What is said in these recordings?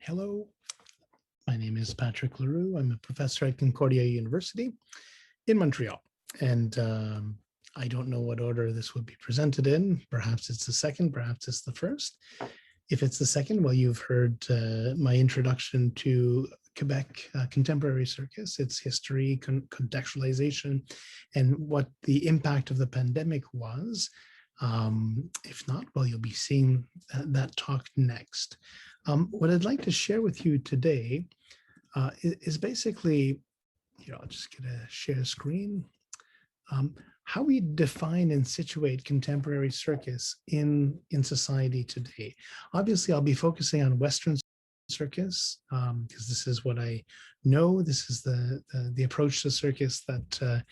Hello, my name is Patrick Leroux. I'm a professor at Concordia University in Montreal. And I don't know what order this would be presented in. Perhaps it's the second, perhaps it's the first. If it's the second, well, you've heard my introduction to Quebec contemporary circus, its history, contextualization, and what the impact of the pandemic was. If not, well, you'll be seeing that talk next. What I'd like to share with you today is basically, I'll just get a share screen, how we define and situate contemporary circus in society today. Obviously, I'll be focusing on Western circus because this is what I know. This is the approach to circus that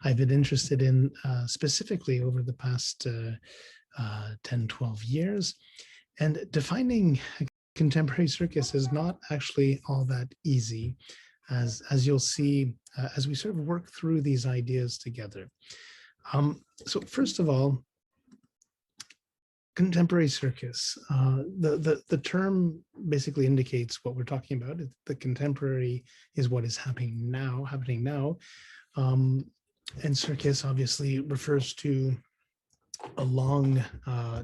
I've been interested in specifically over the past 10, 12 years. And defining contemporary circus is not actually all that easy, as you'll see as we sort of work through these ideas together. So first of all, contemporary circus. The term basically indicates what we're talking about. The contemporary is what is happening now. And circus obviously refers to a long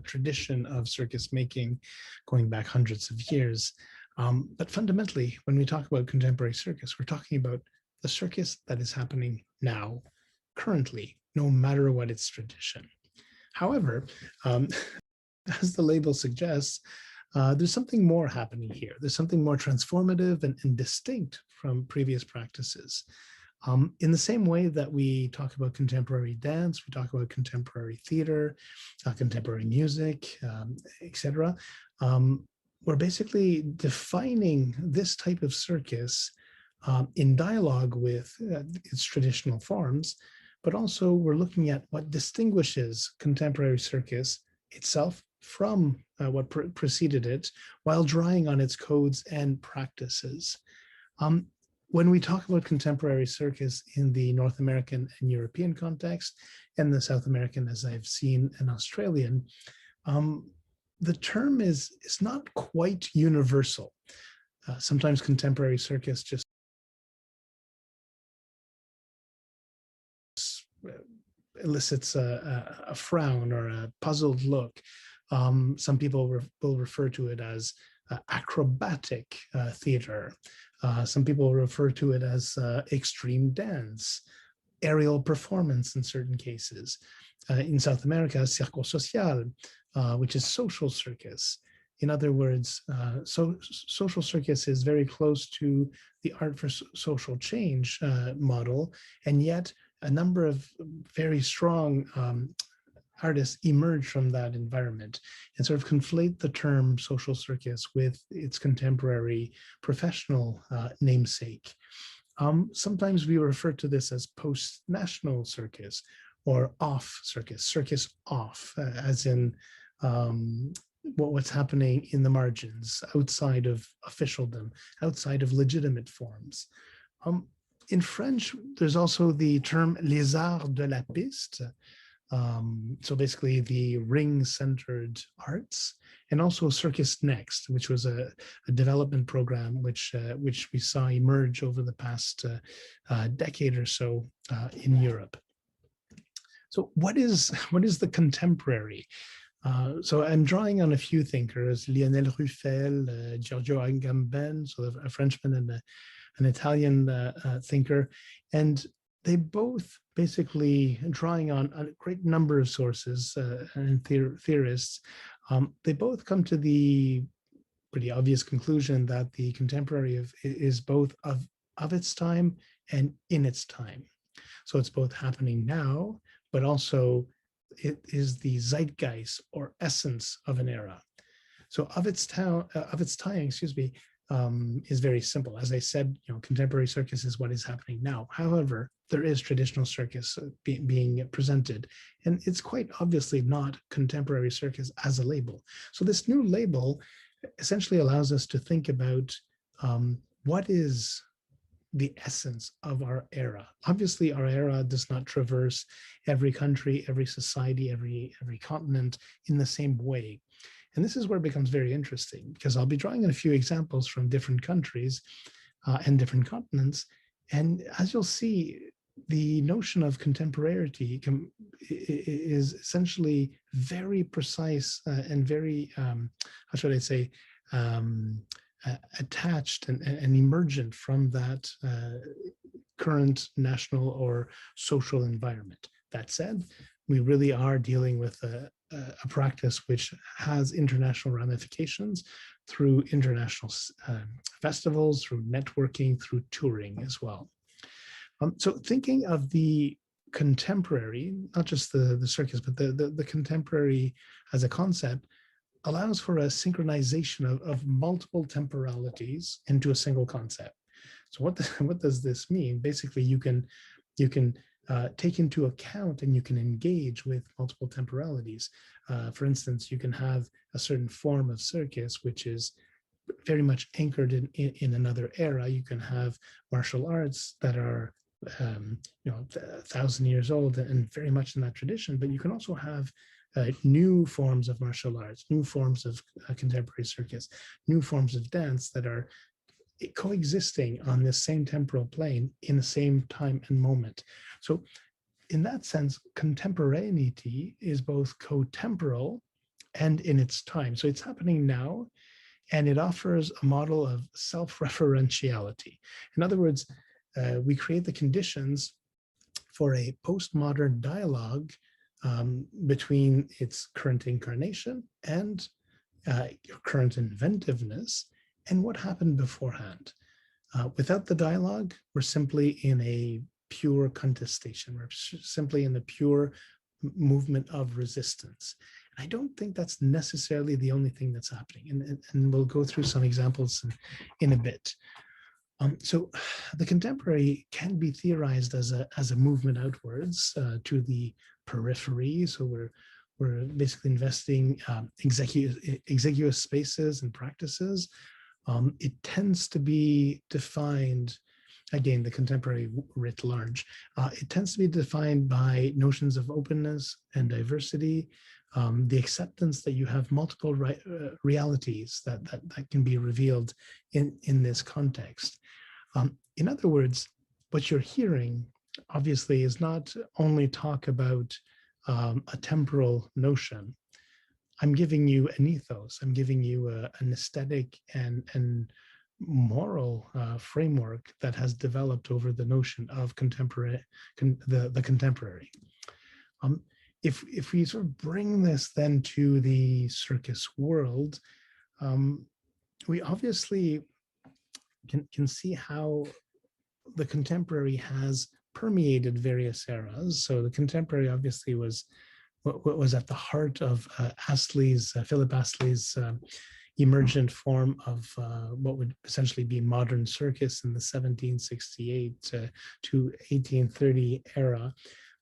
tradition of circus making going back hundreds of years. But fundamentally, when we talk about contemporary circus, we're talking about the circus that is happening now, currently, no matter what its tradition. However, as the label suggests, there's something more happening here. There's something more transformative and distinct from previous practices. In the same way that we talk about contemporary dance, we talk about contemporary theater, contemporary music, etc. We're basically defining this type of circus in dialogue with its traditional forms, but also we're looking at what distinguishes contemporary circus itself from what preceded it, while drawing on its codes and practices. When we talk about contemporary circus in the North American and European context, and the South American, as I've seen, and Australian, the term is not quite universal. Sometimes contemporary circus just elicits a frown or a puzzled look. Some people will refer to it as acrobatic theater. Some people refer to it as extreme dance, aerial performance in certain cases. In South America, circo social, which is social circus. In other words, social circus is very close to the art for social change model, and yet a number of very strong artists emerge from that environment and sort of conflate the term social circus with its contemporary professional namesake. Sometimes we refer to this as post-national circus or off circus, circus off, as in what's happening in the margins, outside of officialdom, outside of legitimate forms. In French, there's also the term les arts de la piste, so basically the ring-centered arts, and also Circus Next, which was a development program which we saw emerge over the past decade or so in Europe. So what is the contemporary? So I'm drawing on a few thinkers: Lionel Ruffel, Giorgio Agamben, so a Frenchman and an Italian thinker, and they both basically, drawing on a great number of sources and theorists, they both come to the pretty obvious conclusion that the contemporary is both of its time and in its time. So it's both happening now, but also it is the zeitgeist or essence of an era. So of its time, is very simple. As I said, contemporary circus is what is happening now. However, there is traditional circus being presented, and it's quite obviously not contemporary circus as a label. So this new label essentially allows us to think about what is the essence of our era. Obviously, our era does not traverse every country, every society, every continent in the same way. And this is where it becomes very interesting, because I'll be drawing in a few examples from different countries and different continents. And as you'll see, the notion of contemporaneity is essentially very precise and very, how should I say, attached and emergent from that current national or social environment. That said, we really are dealing with a practice which has international ramifications through international festivals, through networking, through touring as well. So thinking of the contemporary, not just the circus, but the contemporary as a concept, allows for a synchronization of multiple temporalities into a single concept. So what does this mean? Basically, you can take into account and you can engage with multiple temporalities. For instance, you can have a certain form of circus which is very much anchored in another era. You can have martial arts that are 1,000 years old and very much in that tradition, but you can also have new forms of martial arts, new forms of contemporary circus, new forms of dance that are coexisting on this same temporal plane in the same time and moment. So in that sense, contemporaneity is both co-temporal and in its time. So it's happening now, and it offers a model of self-referentiality. In other words, we create the conditions for a postmodern dialogue between its current incarnation and current inventiveness and what happened beforehand. Without the dialogue, we're simply in a pure contestation. We're simply in the pure movement of resistance. I don't think that's necessarily the only thing that's happening. And we'll go through some examples in a bit. So the contemporary can be theorized as a movement outwards to the periphery. So we're basically investing exiguous spaces and practices. It tends to be defined, again, the contemporary writ large, it tends to be defined by notions of openness and diversity, the acceptance that you have multiple realities that can be revealed in this context. In other words, what you're hearing, obviously, is not only talk about a temporal notion. I'm giving you an ethos. I'm giving you an aesthetic and moral framework that has developed over the notion of contemporary, the contemporary. If we sort of bring this then to the circus world, we obviously can see how the contemporary has permeated various eras. So the contemporary obviously was what was at the heart of Philip Astley's emergent form of what would essentially be modern circus in the 1768 to 1830 era.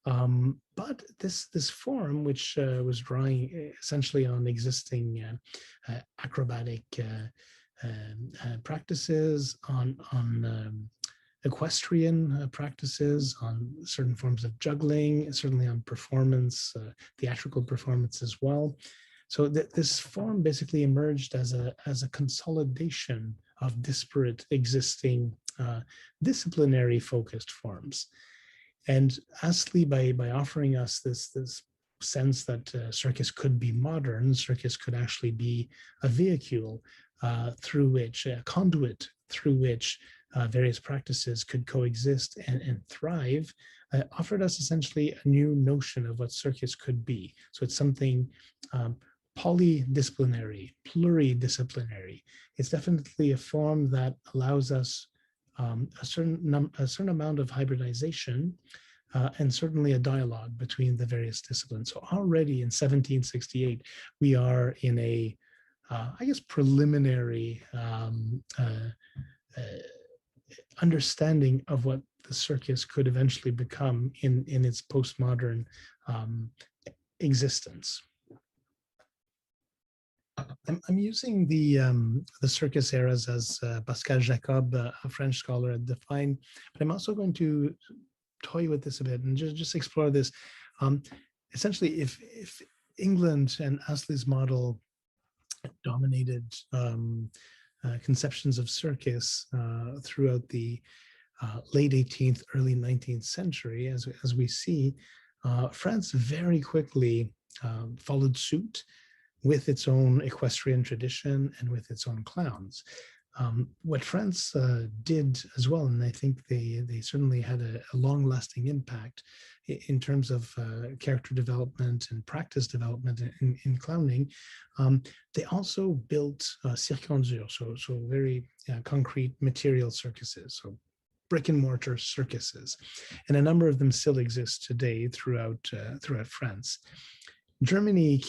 But this form, which was drawing essentially on existing acrobatic practices, on equestrian practices, on certain forms of juggling, certainly on performance, theatrical performance as well. So this form basically emerged as a consolidation of disparate existing disciplinary focused forms. And Astley, by offering us this sense that circus could be modern, circus could actually be a vehicle through which, a conduit through which various practices could coexist and thrive, offered us essentially a new notion of what circus could be. So it's something polydisciplinary, pluridisciplinary. It's definitely a form that allows us a certain amount of hybridization and certainly a dialogue between the various disciplines. So already in 1768, we are in a, I guess, preliminary understanding of what the circus could eventually become in its postmodern existence. I'm using the circus eras as Pascal Jacob, a French scholar, had defined, but I'm also going to toy with this a bit and just explore this. Essentially, if England and Astley's model dominated conceptions of circus throughout the late 18th, early 19th century. As we see, France very quickly followed suit with its own equestrian tradition and with its own clowns. What France did as well, and I think they certainly had a long-lasting impact in terms of character development and practice development in clowning, they also built cirque en dur, so very concrete material circuses, so brick and mortar circuses, and a number of them still exist today throughout France. Germany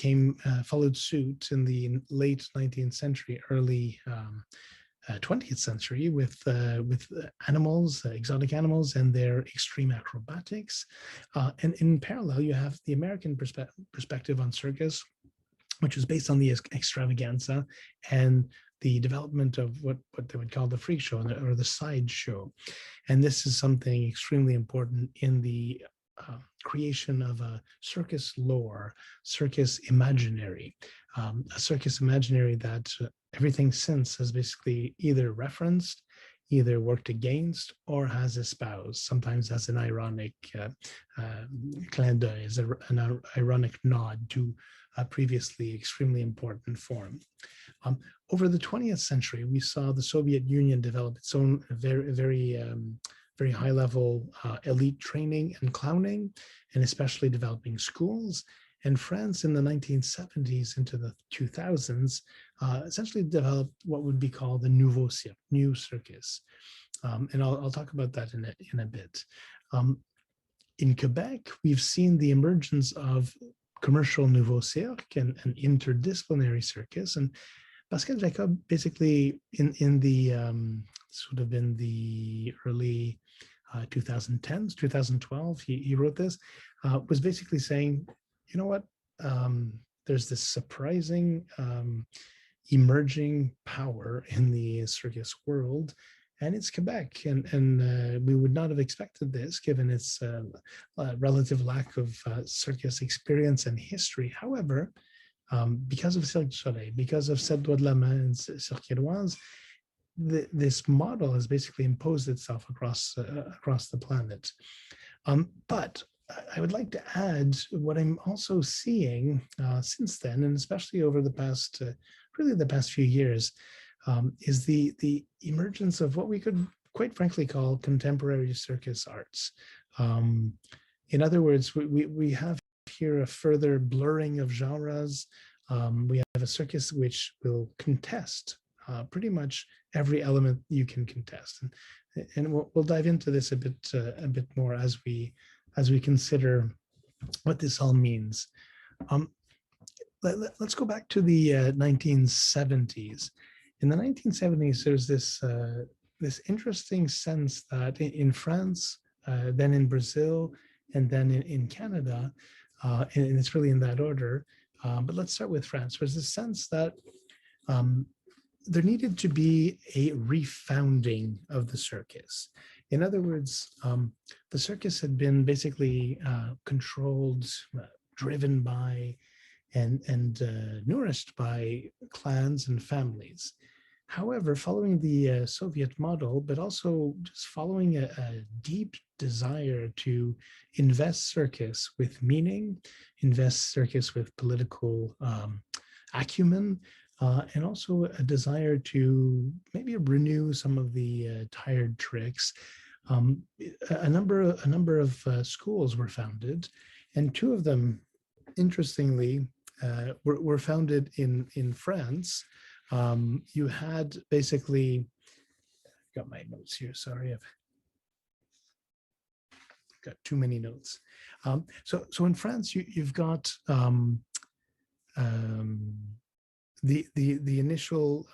followed suit in the late 19th century, early 20th century with animals, exotic animals, and their extreme acrobatics. And in parallel, you have the American perspective on circus, which was based on the extravaganza and the development of what they would call the freak show or the side show. And this is something extremely important in the creation of a circus lore, circus imaginary, a circus imaginary that everything since has basically either referenced, either worked against, or has espoused, sometimes as an ironic clin d'oeil, as an ironic nod to a previously extremely important form. Over the 20th century, we saw the Soviet Union develop its own very high-level elite training and clowning, and especially developing schools. And France in the 1970s into the 2000s essentially developed what would be called the nouveau cirque, new circus. And I'll talk about that in a bit. In Quebec, we've seen the emergence of commercial nouveau cirque and interdisciplinary circus. And Pascal Jacob, basically in the sort of in the early 2010s, 2012, he wrote this, was basically saying, you know what, there's this surprising emerging power in the circus world, and it's Quebec. And we would not have expected this given its relative lack of circus experience and history. However, because of Cirque du Soleil, because of Sept Doigts de la Main and Cirque Éloise, this model has basically imposed itself across the planet. But I would like to add what I'm also seeing since then, and especially over the past, really the past few years, is the emergence of what we could quite frankly call contemporary circus arts. In other words, we have here a further blurring of genres. We have a circus which will contest pretty much every element you can contest, and we'll dive into this a bit more as we consider what this all means. Let's go back to the 1970s. In the 1970s, there's this interesting sense that in France, then in Brazil, and then in Canada, and it's really in that order. But let's start with France. There's this sense that there needed to be a refounding of the circus. In other words, the circus had been basically controlled, driven by, and nourished by clans and families. However, following the Soviet model, but also just following a deep desire to invest circus with meaning, invest circus with political acumen, and also a desire to maybe renew some of the tired tricks. A number of schools were founded, and two of them, interestingly, were founded in France. You had basically, got my notes here, sorry, I've got too many notes. So in France, you've got the initial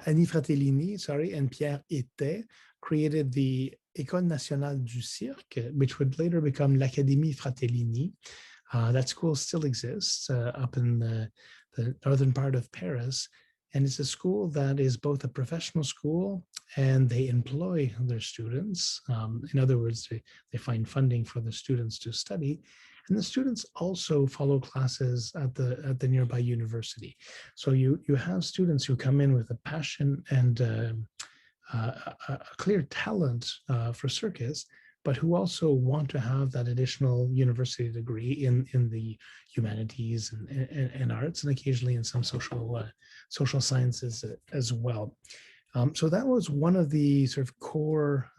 Annie Fratellini, and Pierre Etet created the École Nationale du Cirque, which would later become l'Académie Fratellini. That school still exists up in the northern part of Paris, and it's a school that is both a professional school and they employ their students. In other words, they find funding for the students to study. And the students also follow classes at the nearby university. So you have students who come in with a passion and a clear talent for circus, but who also want to have that additional university degree in the humanities and arts, and occasionally in some social sciences as well. So that was one of the sort of core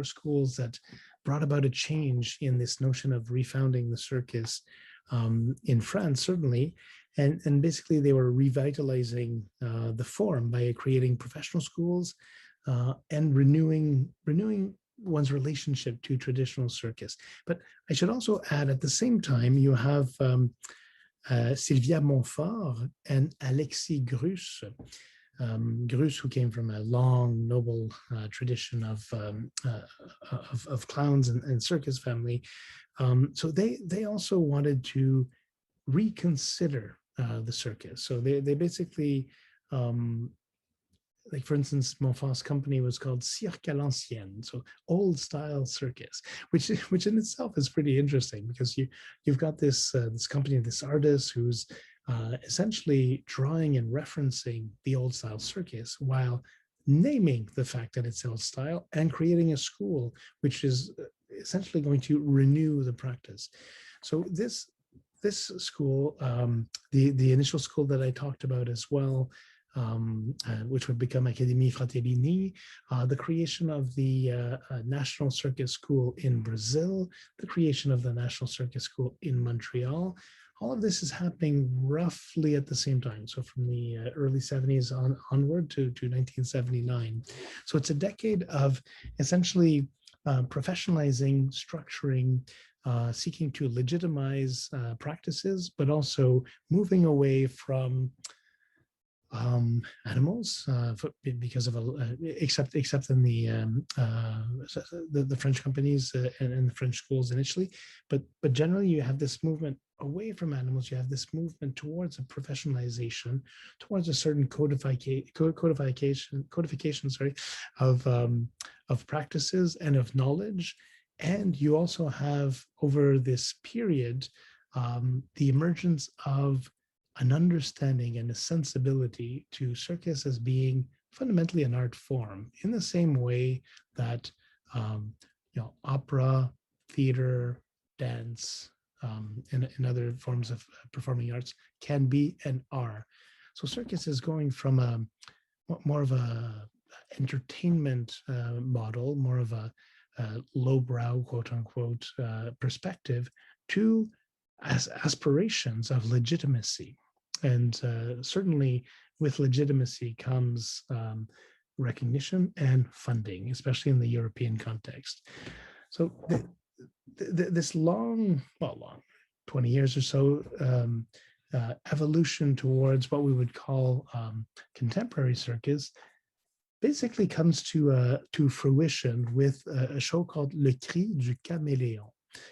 schools that brought about a change in this notion of refounding the circus in France, certainly. And basically they were revitalizing the form by creating professional schools and renewing one's relationship to traditional circus. But I should also add, at the same time, you have Sylvia Montfort and Alexis Grus. Grus, who came from a long, noble tradition of clowns and circus family. So they also wanted to reconsider the circus. So they basically, like for instance, Montfort's company was called Cirque à l'ancienne, so old style circus, which in itself is pretty interesting, because you've got this this company, this artist who's essentially drawing and referencing the old style circus while naming the fact that it's old style and creating a school which is essentially going to renew the practice. So this school, the initial school that I talked about as well, which would become Académie Fratellini, the creation of the National Circus School in Brazil, the creation of the National Circus School in Montreal. All of this is happening roughly at the same time. So from the early 70s onward to 1979. So it's a decade of essentially professionalizing, structuring, seeking to legitimize practices, but also moving away from animals because of except in the French companies and the French schools initially, but generally you have this movement away from animals. You have this movement towards a professionalization, towards a certain codification of practices and of knowledge. And you also have, over this period, the emergence of an understanding and a sensibility to circus as being fundamentally an art form, in the same way that opera, theater, dance, and other forms of performing arts can be and are. So circus is going from a more of a entertainment model, more of a lowbrow, quote unquote, perspective, to aspirations of legitimacy. And certainly with legitimacy comes recognition and funding, especially in the European context. So this long 20 years or so evolution towards what we would call contemporary circus basically comes to fruition with a show called Le Cri du Caméléon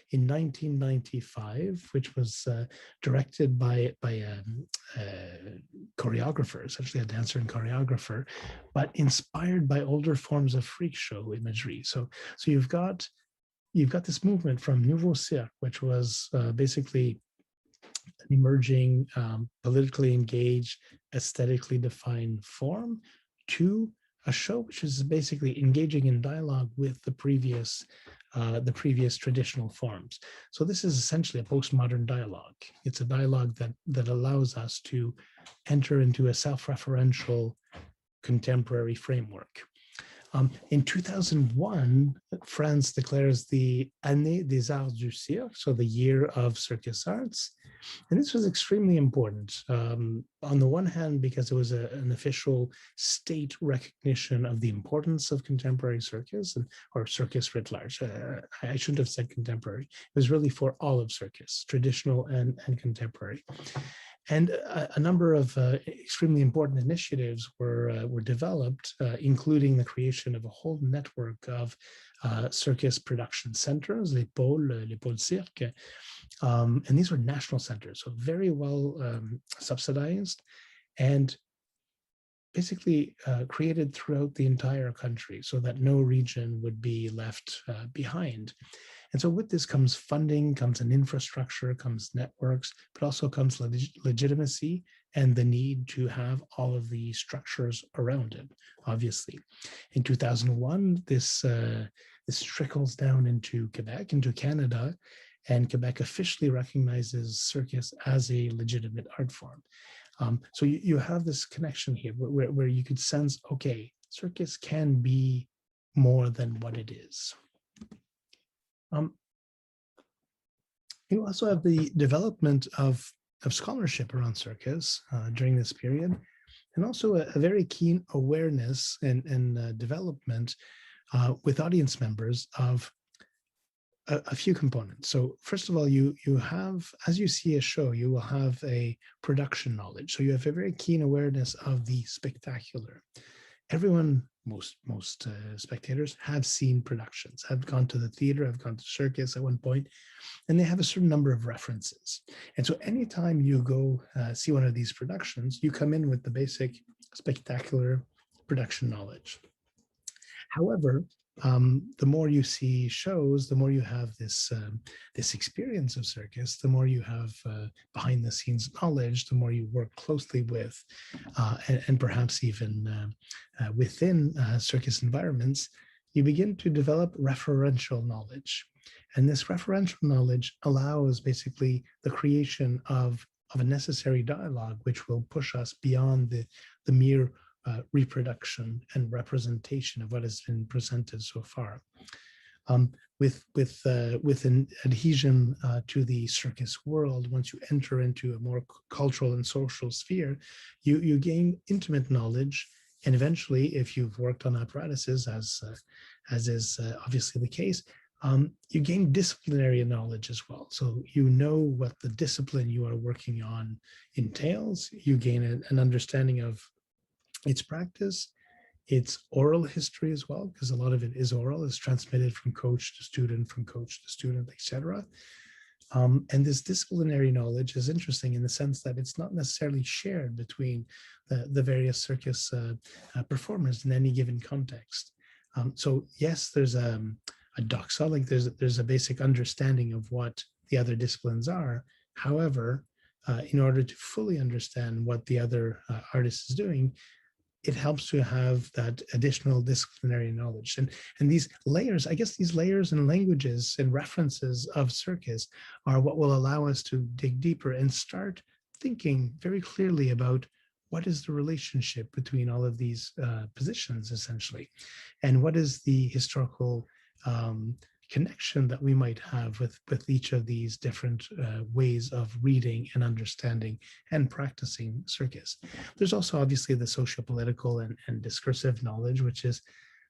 in 1995, which was directed by a choreographer, essentially a dancer and choreographer, but inspired by older forms of freak show imagery. So you've got this movement from Nouveau Cirque, which was basically an emerging, politically engaged, aesthetically defined form, to a show which is basically engaging in dialogue with the previous traditional forms. So this is essentially a postmodern dialogue. It's a dialogue that allows us to enter into a self-referential contemporary framework. In 2001, France declares the Année des Arts du Cirque, so the year of circus arts. And this was extremely important. On the one hand, because it was an official state recognition of the importance of contemporary circus, or circus writ large. I shouldn't have said contemporary. It was really for all of circus, traditional and contemporary. And a number of extremely important initiatives were developed, including the creation of a whole network of circus production centers, les pôles cirque. And these were national centers, so very well subsidized and basically created throughout the entire country, so that no region would be left behind. And so with this comes funding, comes an infrastructure, comes networks, but also comes legitimacy and the need to have all of the structures around it, obviously. In 2001, this trickles down into Quebec, into Canada, and Quebec officially recognizes circus as a legitimate art form. So you have this connection here where you could sense, okay, circus can be more than what it is. You also have the development of scholarship around circus during this period, and also a very keen awareness and development with audience members of a few components. So first of all, you have, as you see a show, you will have a production knowledge. So you have a very keen awareness of the spectacular. Everyone, most spectators have seen productions, have gone to the theater, have gone to circus at one point, and they have a certain number of references. And so anytime you go see one of these productions, you come in with the basic spectacular production knowledge. However, the more you see shows, the more you have this experience of circus, the more you have behind the scenes knowledge, the more you work closely with, and perhaps even within circus environments, you begin to develop referential knowledge. And this referential knowledge allows basically the creation of a necessary dialogue, which will push us beyond the mere reproduction and representation of what has been presented so far. With an adhesion to the circus world, once you enter into a more cultural and social sphere, you gain intimate knowledge, and eventually, if you've worked on apparatuses, as is obviously the case, you gain disciplinary knowledge as well. So you know what the discipline you are working on entails. You gain an understanding of its practice, its oral history as well, because a lot of it is oral, is transmitted from coach to student, etc. And this disciplinary knowledge is interesting in the sense that it's not necessarily shared between the various circus performers in any given context. So yes, there's a doxology, there's a basic understanding of what the other disciplines are. However, in order to fully understand what the other artist is doing, it helps to have that additional disciplinary knowledge. And these layers, I guess these layers and languages and references of circus are what will allow us to dig deeper and start thinking very clearly about what is the relationship between all of these positions, essentially, and what is the historical connection that we might have with each of these different ways of reading and understanding and practicing circus. There's also obviously the socio-political and discursive knowledge, which is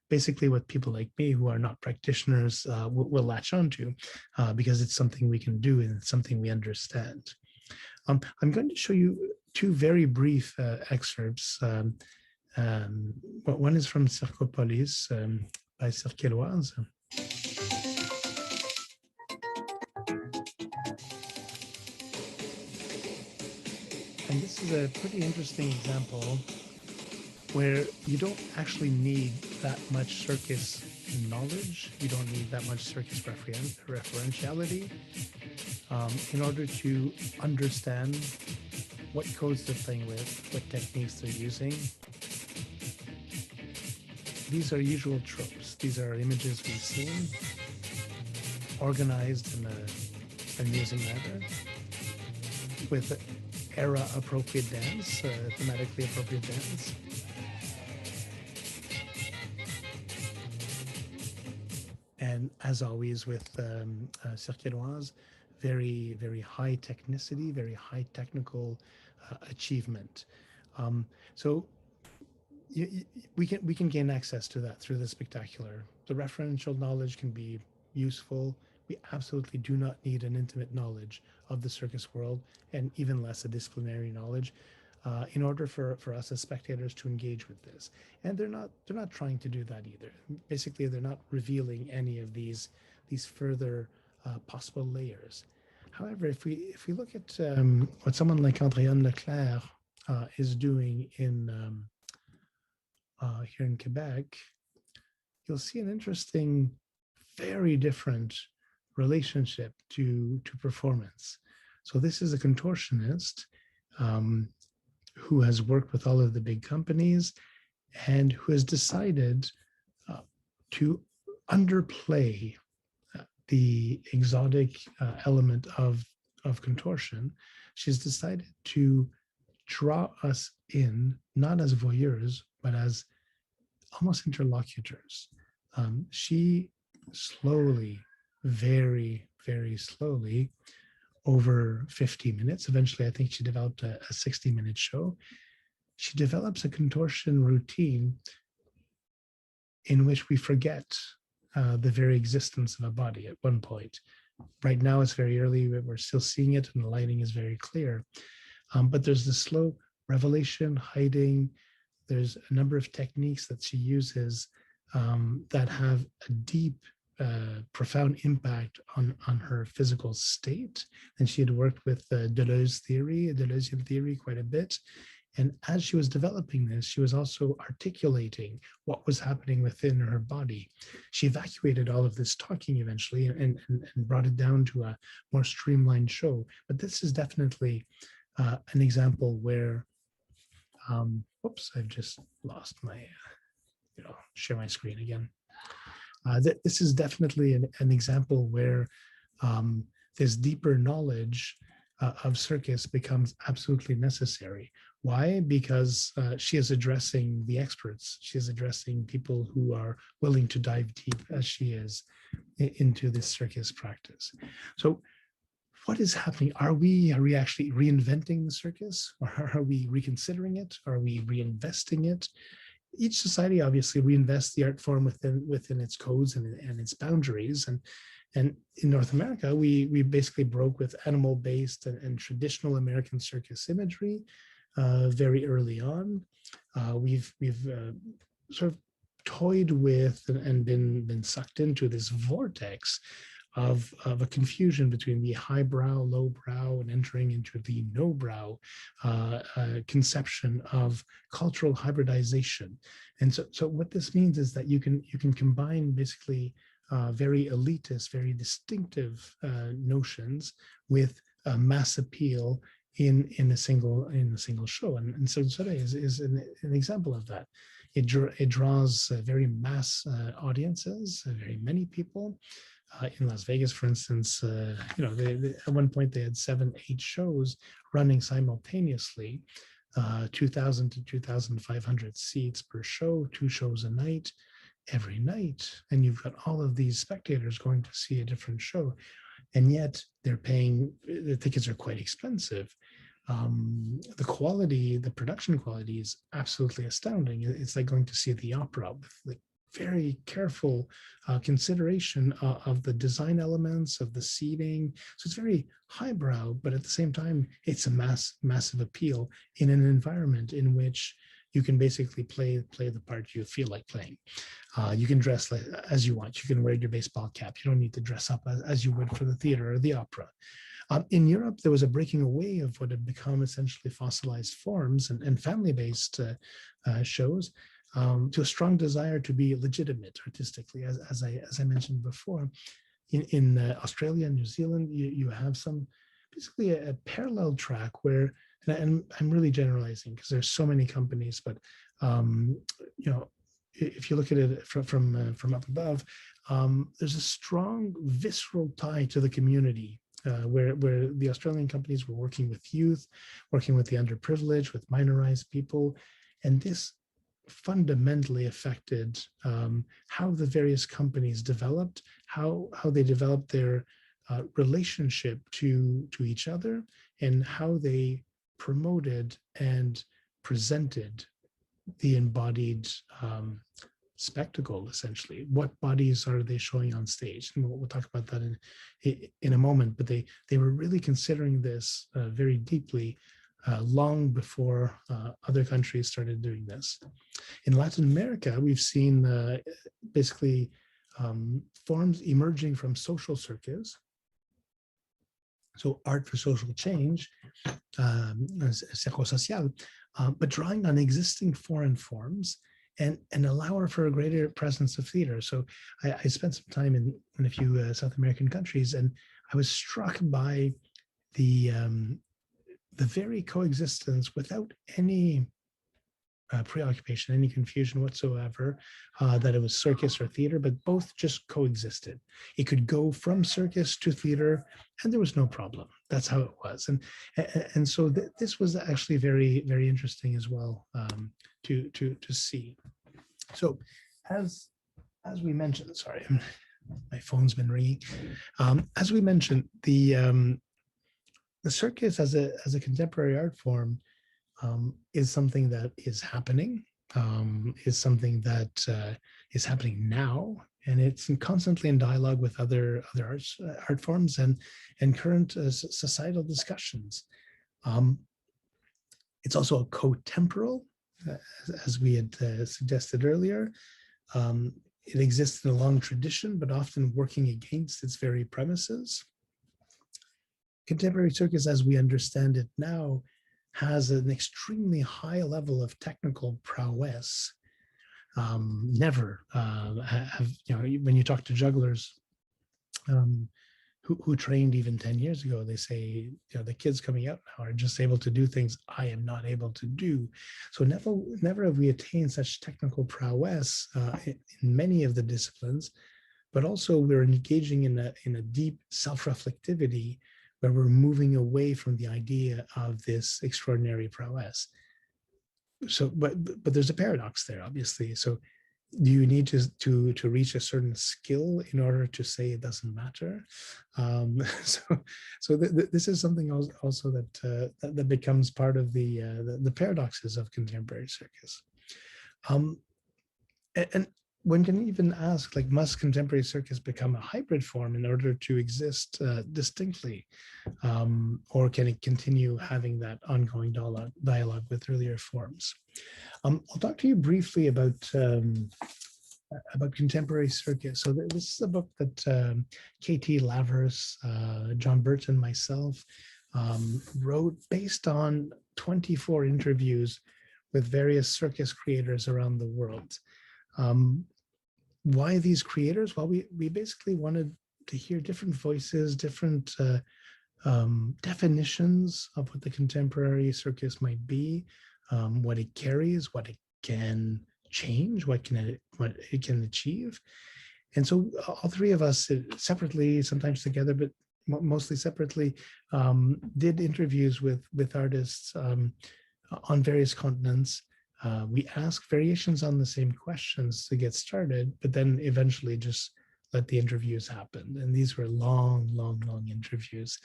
basically what people like me who are not practitioners will latch onto because it's something we can do and it's something we understand. I'm going to show you two very brief excerpts. One is from Circopolis by Cirqueloise. And this is a pretty interesting example where you don't actually need that much circus knowledge. You don't need that much circus referentiality in order to understand what codes they're playing with, what techniques they're using. These are usual tropes. These are images we've seen, organized in an amusing manner, with era-appropriate dance, thematically appropriate dance. And as always with Cirqueloise, very, very high technicity, very high technical achievement. So we can gain access to that through the spectacular. The referential knowledge can be useful. We absolutely do not need an intimate knowledge of the circus world, and even less a disciplinary knowledge, in order for us as spectators to engage with this. And they're not trying to do that either. Basically, they're not revealing any of these further possible layers. However, if we look at what someone like Adrienne Leclerc is doing in here in Quebec, you'll see an interesting, very different relationship to performance. So this is a contortionist who has worked with all of the big companies and who has decided to underplay the exotic element of contortion. She's decided to draw us in, not as voyeurs, but as almost interlocutors. She slowly, very, very slowly, over 50 minutes, eventually I think she developed a 60-minute show, she develops a contortion routine in which we forget the very existence of a body at one point. Right now it's very early, we're still seeing it and the lighting is very clear. But there's the slow revelation, hiding. There's a number of techniques that she uses that have a deep, profound impact on her physical state. And she had worked with Deleuzian theory quite a bit. And as she was developing this, she was also articulating what was happening within her body. She evacuated all of this talking eventually and brought it down to a more streamlined show. But this is definitely an example where, oops, I've just lost my, share my screen again. This is definitely an example where this deeper knowledge of circus becomes absolutely necessary. Why? Because she is addressing the experts. She is addressing people who are willing to dive deep, as she is, into this circus practice. So what is happening? Are we actually reinventing the circus? Or are we reconsidering it? Are we reinvesting it? Each society obviously reinvests the art form within its codes and its boundaries. And in North America, we basically broke with animal-based and traditional American circus imagery very early on. We've sort of toyed with and been sucked into this vortex of a confusion between the highbrow, lowbrow, and entering into the no-brow conception of cultural hybridization. And so what this means is that you can combine basically very elitist, very distinctive notions with mass appeal in a single show. And so today is an example of that. It draws very mass audiences, very many people. In Las Vegas, for instance, at one point they had 7-8 shows running simultaneously, 2,000 to 2,500 seats per show, 2 shows a night, every night. And you've got all of these spectators going to see a different show. And yet they're paying, the tickets are quite expensive. The quality, the production quality is absolutely astounding. It's like going to see the opera with like very careful consideration of the design elements, of the seating. So it's very highbrow, but at the same time, it's a massive appeal in an environment in which you can basically play the part you feel like playing. You can dress as you want. You can wear your baseball cap. You don't need to dress up as you would for the theater or the opera. In Europe, there was a breaking away of what had become essentially fossilized forms and family-based shows to a strong desire to be legitimate artistically, as I mentioned before. In Australia and New Zealand, you have some basically a parallel track where, and I'm really generalizing because there's so many companies, but if you look at it from up above, there's a strong visceral tie to the community. Where the Australian companies were working with youth, working with the underprivileged, with minorized people, and this fundamentally affected how the various companies developed, how they developed their relationship to each other, and how they promoted and presented the embodied spectacle, essentially. What bodies are they showing on stage? And we'll talk about that in a moment, but they were really considering this very deeply long before other countries started doing this. In Latin America, we've seen basically forms emerging from social circus, so art for social change, cercle social, but drawing on existing foreign forms and allow for a greater presence of theater. So I spent some time in a few South American countries, and I was struck by the very coexistence without any preoccupation, any confusion whatsoever, that it was circus or theater, but both just coexisted. It could go from circus to theater, and there was no problem. That's how it was. And so this was actually very, very interesting as well, to see. So as we mentioned, sorry, my phone's been ringing. As we mentioned, the circus as a contemporary art form is something that is happening, is something that is happening now, and it's constantly in dialogue with other art forms and current societal discussions. It's also a co-temporal, as we had suggested earlier. It exists in a long tradition, but often working against its very premises. Contemporary circus, as we understand it now, has an extremely high level of technical prowess. Never have, when you talk to jugglers who trained even 10 years ago, they say, the kids coming out now are just able to do things I am not able to do. So never have we attained such technical prowess in many of the disciplines, but also we're engaging in a deep self-reflectivity where we're moving away from the idea of this extraordinary prowess. So, but there's a paradox there, obviously. So do you need to reach a certain skill in order to say it doesn't matter? So this is something also that becomes part of the paradoxes of contemporary circus. And one can even ask, like, must contemporary circus become a hybrid form in order to exist distinctly? Or can it continue having that ongoing dialogue with earlier forms? I'll talk to you briefly about contemporary circus. So this is a book that K.T. Lavers, John Burton, myself wrote based on 24 interviews with various circus creators around the world. Why these creators? Well, we basically wanted to hear different voices, different definitions of what the contemporary circus might be, what it carries, what it can change, what it can achieve. And so all three of us, separately, sometimes together, but mostly separately, did interviews with artists on various continents. We asked variations on the same questions to get started, but then eventually just let the interviews happen. And these were long interviews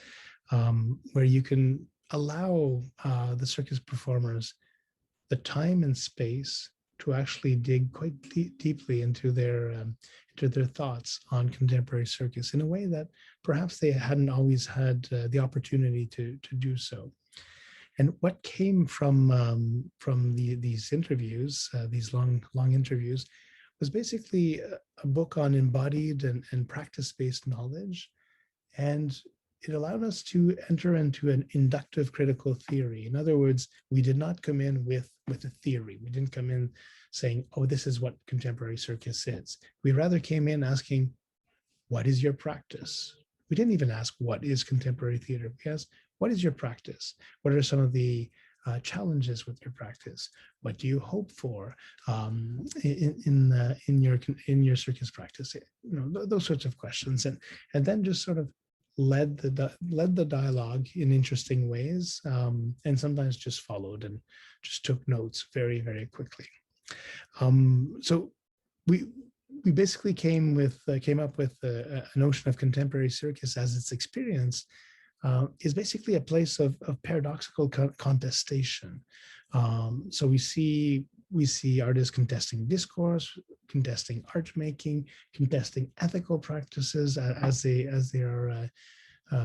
where you can allow the circus performers the time and space to actually dig quite deeply into their thoughts on contemporary circus in a way that perhaps they hadn't always had the opportunity to do so. And what came from these interviews, these long interviews, was basically a book on embodied and practice-based knowledge. And it allowed us to enter into an inductive critical theory. In other words, we did not come in with a theory. We didn't come in saying, oh, this is what contemporary circus is. We rather came in asking, what is your practice? We didn't even ask, what is contemporary theater? We asked, what is your practice? What are some of the challenges with your practice? What do you hope for in your circus practice? Those sorts of questions, and then just sort of led the dialogue in interesting ways, and sometimes just followed and just took notes very, very quickly. So we basically came up with a notion of contemporary circus as its experience is basically a place of paradoxical contestation. So we see artists contesting discourse, contesting art making, contesting ethical practices as they are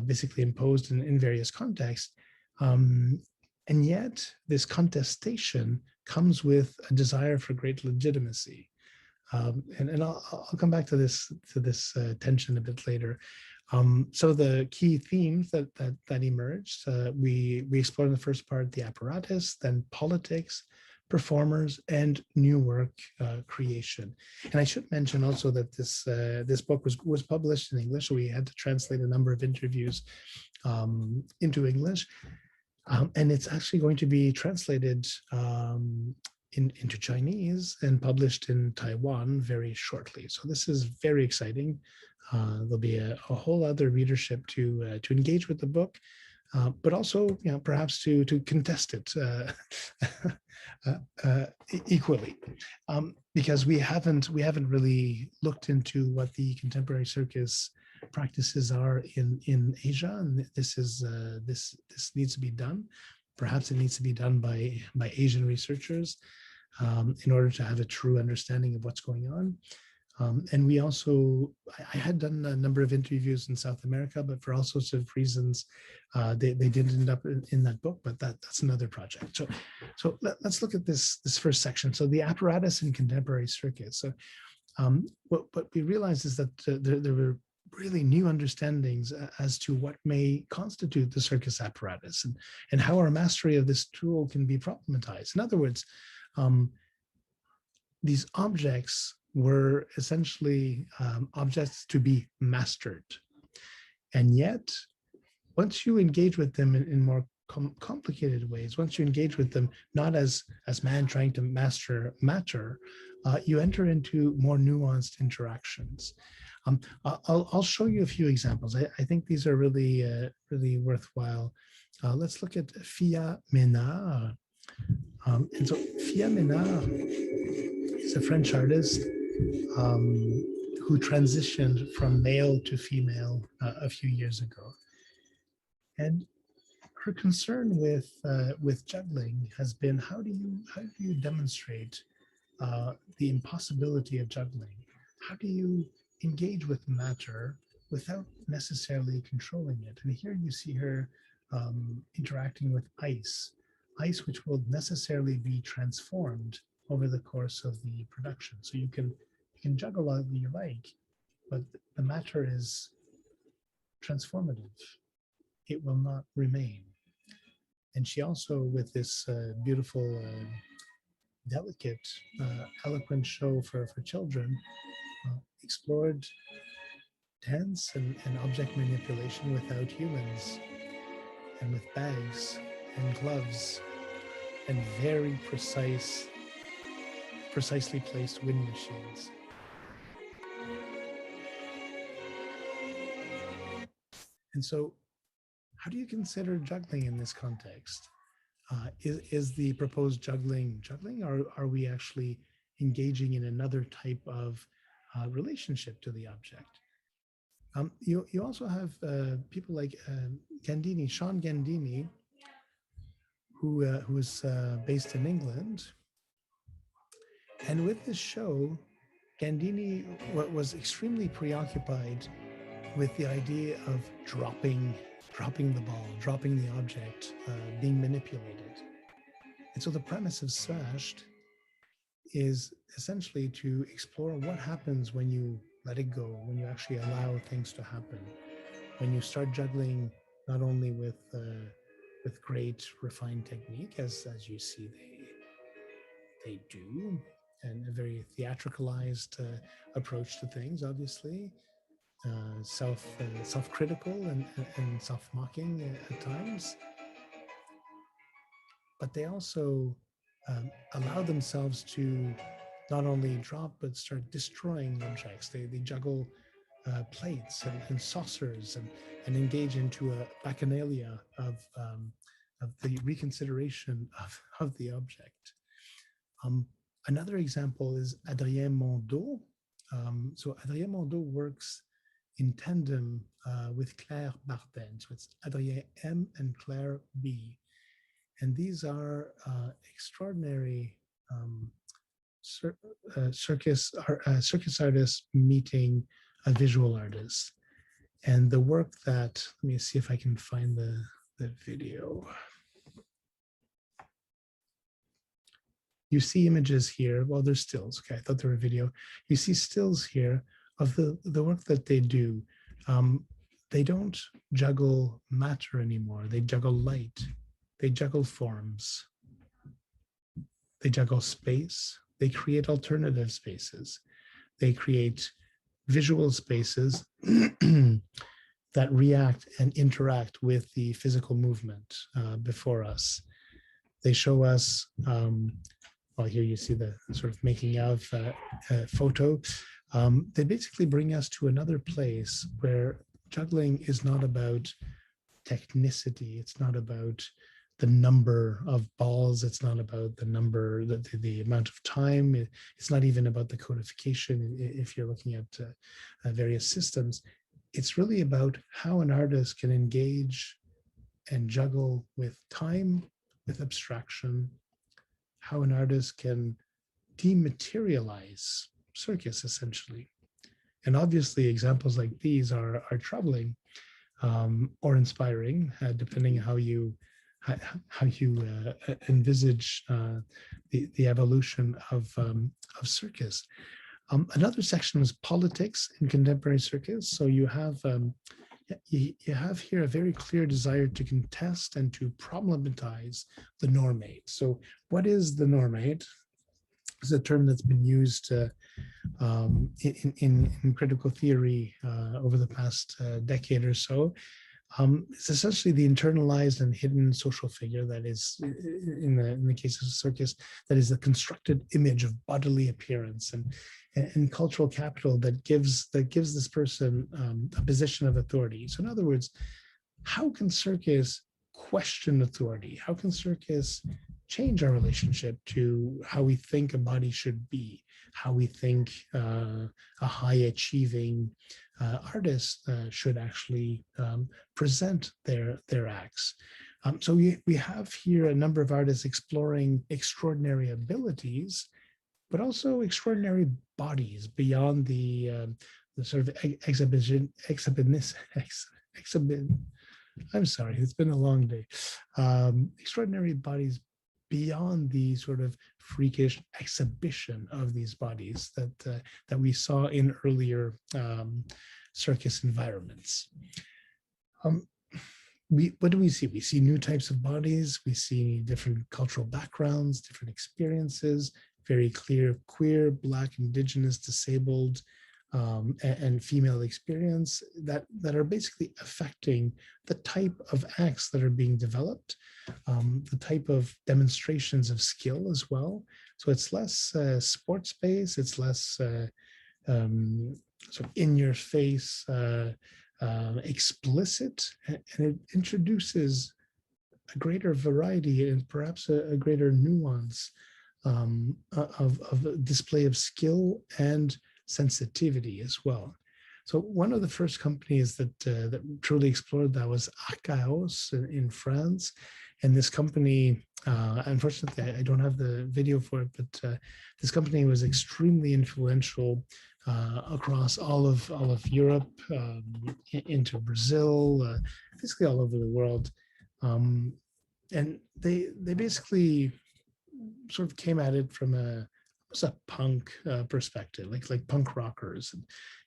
basically imposed in various contexts. And yet this contestation comes with a desire for great legitimacy. And I'll come back to this tension a bit later. So the key themes that emerged, we explored in the first part the apparatus, then politics, performers, and new work creation. And I should mention also that this book was published in English, so we had to translate a number of interviews into English. And it's actually going to be translated into Chinese and published in Taiwan very shortly. So this is very exciting. There'll be a whole other readership to engage with the book, but also, perhaps to contest it equally, because we haven't really looked into what the contemporary circus practices are in Asia, and this needs to be done. Perhaps it needs to be done by Asian researchers in order to have a true understanding of what's going on. And we also, I had done a number of interviews in South America, but for all sorts of reasons, they didn't end up in that book, but that's another project. So let's look at this first section. So the apparatus in contemporary circus. So what we realized is that there were really new understandings as to what may constitute the circus apparatus and how our mastery of this tool can be problematized. In other words, these objects were essentially objects to be mastered. And yet, once you engage with them in more complicated ways, once you engage with them not as man trying to master matter, you enter into more nuanced interactions. I'll show you a few examples. I think these are really worthwhile. Let's look at Fia Ménard. And so Fia Ménard is a French artist who transitioned from male to female a few years ago. And her concern with juggling has been, how do you demonstrate the impossibility of juggling? How do you engage with matter without necessarily controlling it? And here you see her interacting with ice which will necessarily be transformed over the course of the production. So you can juggle all you like, but the matter is transformative. It will not remain. And she also, with this beautiful, delicate, eloquent show for children, explored dance and object manipulation without humans, and with bags and gloves and very precisely placed wind machines. And so, how do you consider juggling in this context? Is the proposed juggling, or are we actually engaging in another type of relationship to the object? You also have people like Gandini, Sean Gandini, who is based in England. And with this show, Gandini was extremely preoccupied with the idea of dropping the ball, dropping the object, being manipulated. And so the premise of Smashed is essentially to explore what happens when you let it go, when you actually allow things to happen, when you start juggling not only with great refined technique, as you see they do, and a very theatricalized approach to things, obviously, self-critical and self-mocking at times, but they also allow themselves to not only drop but start destroying objects. They juggle plates and saucers and engage into a bacchanalia of the reconsideration of the object. Another example is Adrien Mondeau. So Adrien Mondeau works in tandem with Claire Barden. So it's Adrien M and Claire B. And these are extraordinary circus artists meeting a visual artist. And the work that, let me see if I can find the video. You see images here. Well, there's stills. Okay, I thought there were video. You see stills here of the work that they do. They don't juggle matter anymore. They juggle light. They juggle forms. They juggle space. They create alternative spaces. They create visual spaces that react and interact with the physical movement before us. They show us, well, here you see the sort of making of photo. They basically bring us to another place where juggling is not about technicity. It's not about the number of balls. It's not about the number, the amount of time. It's not even about the codification if you're looking at various systems. It's really about how an artist can engage and juggle with time, with abstraction, how an artist can dematerialize circus, essentially. And obviously, examples like these are troubling or inspiring, depending how you envisage the evolution of circus. Another section was politics in contemporary circus. So you have here a very clear desire to contest and to problematize the normate. So what is the normate? It's a term that's been used in critical theory over the past decade or so. It's essentially the internalized and hidden social figure that is, in the case of circus, that is the constructed image of bodily appearance and cultural capital that gives this person a position of authority. So in other words, how can circus question authority? How can circus change our relationship to how we think a body should be, how we think a high achieving artist should actually present their acts. So we have here a number of artists exploring extraordinary abilities, but also extraordinary bodies beyond the sort of exhibition. I'm sorry, it's been a long day. Extraordinary bodies beyond the sort of freakish exhibition of these bodies that we saw in earlier circus environments. What do we see? We see new types of bodies. We see different cultural backgrounds, different experiences, very clear queer, Black, Indigenous, disabled, and female experience that are basically affecting the type of acts that are being developed, the type of demonstrations of skill as well. So it's less sports based, it's less sort of in your face, explicit, and it introduces a greater variety and perhaps a greater nuance of display of skill and sensitivity as well. So one of the first companies that truly explored that was Akaos in France. And this company, unfortunately, I don't have the video for it, but this company was extremely influential across all of Europe, into Brazil, basically all over the world. And they basically sort of came at it from a punk perspective, like punk rockers. And,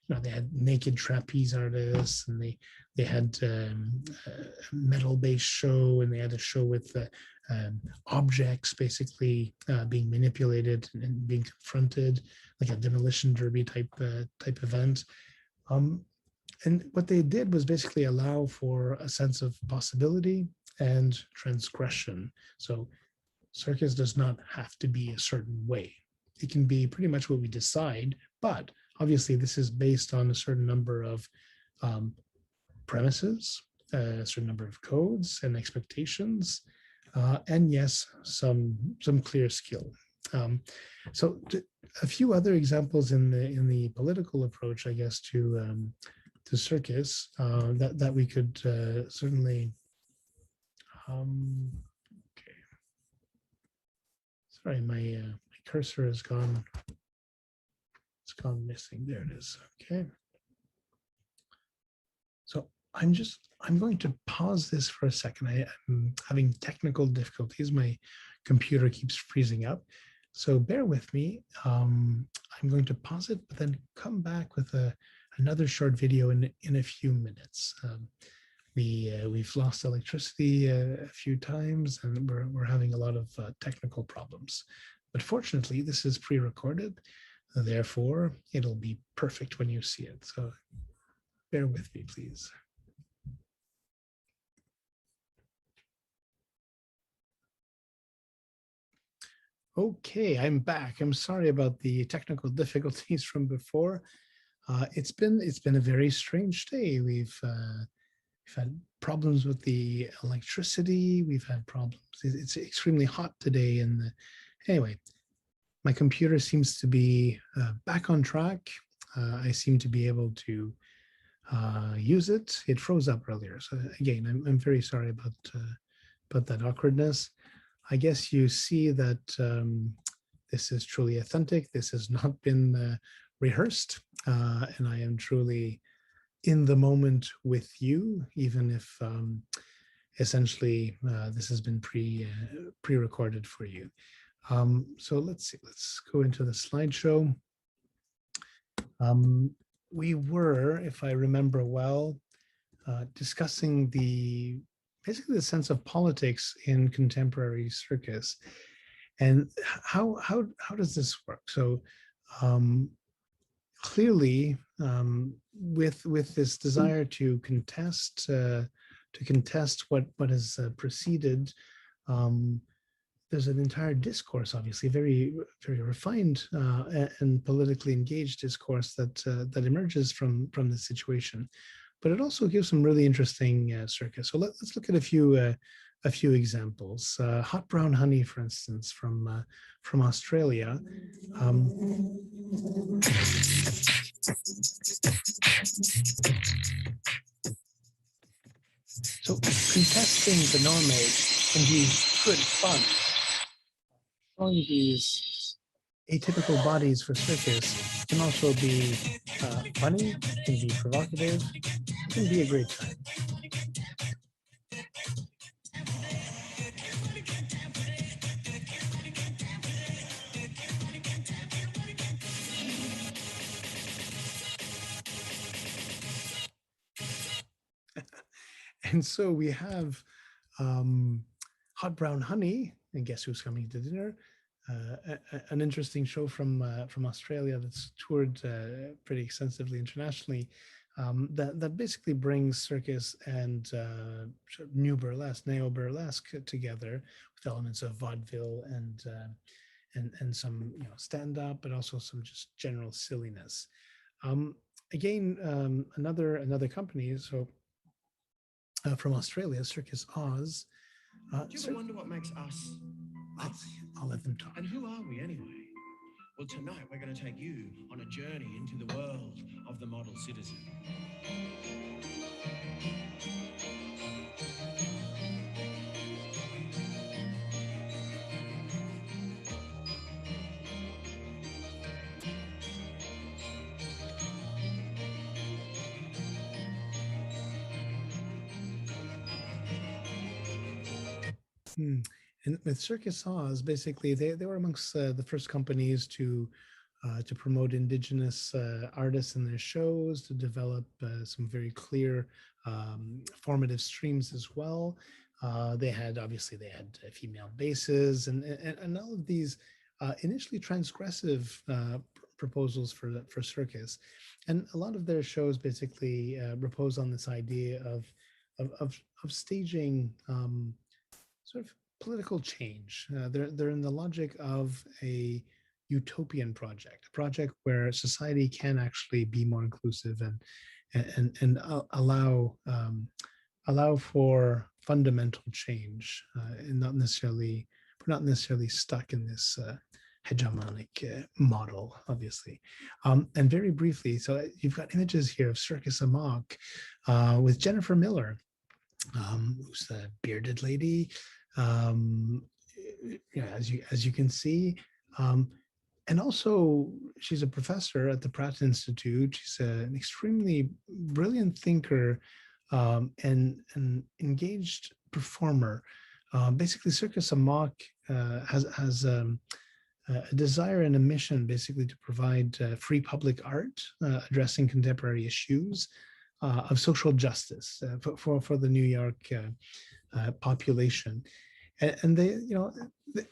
you know, they had naked trapeze artists, and they had a metal-based show, and they had a show with objects basically being manipulated and being confronted, like a demolition derby type event. And what they did was basically allow for a sense of possibility and transgression. So circus does not have to be a certain way. It can be pretty much what we decide, but obviously this is based on a certain number of premises, a certain number of codes and expectations, and yes, some clear skill. So a few other examples in the political approach, I guess, to circus that we could certainly. Okay. Sorry, my cursor has gone. It's gone missing. There it is. Okay. So I'm going to pause this for a second. I'm having technical difficulties. My computer keeps freezing up. So bear with me. I'm going to pause it, but then come back with another short video in a few minutes. We've lost electricity a few times, and we're having a lot of technical problems. But fortunately, this is pre-recorded. Therefore, it'll be perfect when you see it. So bear with me, please. Okay, I'm back. I'm sorry about the technical difficulties from before. It's been a very strange day. We've had problems with the electricity. We've had problems. It's extremely hot today, and anyway, my computer seems to be back on track. I seem to be able to use it. It froze up earlier, so again, I'm very sorry about that awkwardness. I guess you see that this is truly authentic. This has not been rehearsed, and I am truly in the moment with you, even if essentially this has been pre-recorded for you. So let's see, let's go into the slideshow. We were, if I remember well, discussing basically the sense of politics in contemporary circus, and how does this work? So clearly, with this desire to contest what has preceded, there's an entire discourse, obviously very refined and politically engaged discourse that emerges from this situation. But it also gives some really interesting circus. So let's look at a few examples. Hot Brown Honey, for instance, from Australia. So contesting the normate can be good fun. Showing these atypical bodies for circus can also be funny, can be provocative, can be a great time. And so we have Hot Brown Honey, and guess who's coming to dinner? An interesting show from Australia that's toured pretty extensively internationally, that basically brings circus and sort of new burlesque, neo-burlesque together with elements of vaudeville and some stand-up, but also some just general silliness. Again, another company, so from Australia, Circus Oz. Do you ever wonder what makes us us? I'll let them talk. And who are we anyway? Well, tonight we're going to take you on a journey into the world of the model citizen. And with Circus Oz, basically, they were amongst the first companies to promote indigenous artists in their shows, to develop some very clear formative streams as well. They had female basses and all of these initially transgressive proposals for circus, and a lot of their shows basically repose on this idea of staging sort of political change. They're in the logic of a utopian project, a project where society can actually be more inclusive and allow for fundamental change, and we're not necessarily stuck in this hegemonic model, obviously. And very briefly, so you've got images here of Circus Amok with Jennifer Miller, who's the bearded lady, as you can see, and also she's a professor at the Pratt Institute. She's an extremely brilliant thinker and an engaged performer. Basically, Circus Amok has a desire and a mission, basically, to provide free public art addressing contemporary issues of social justice for the New York population. And they,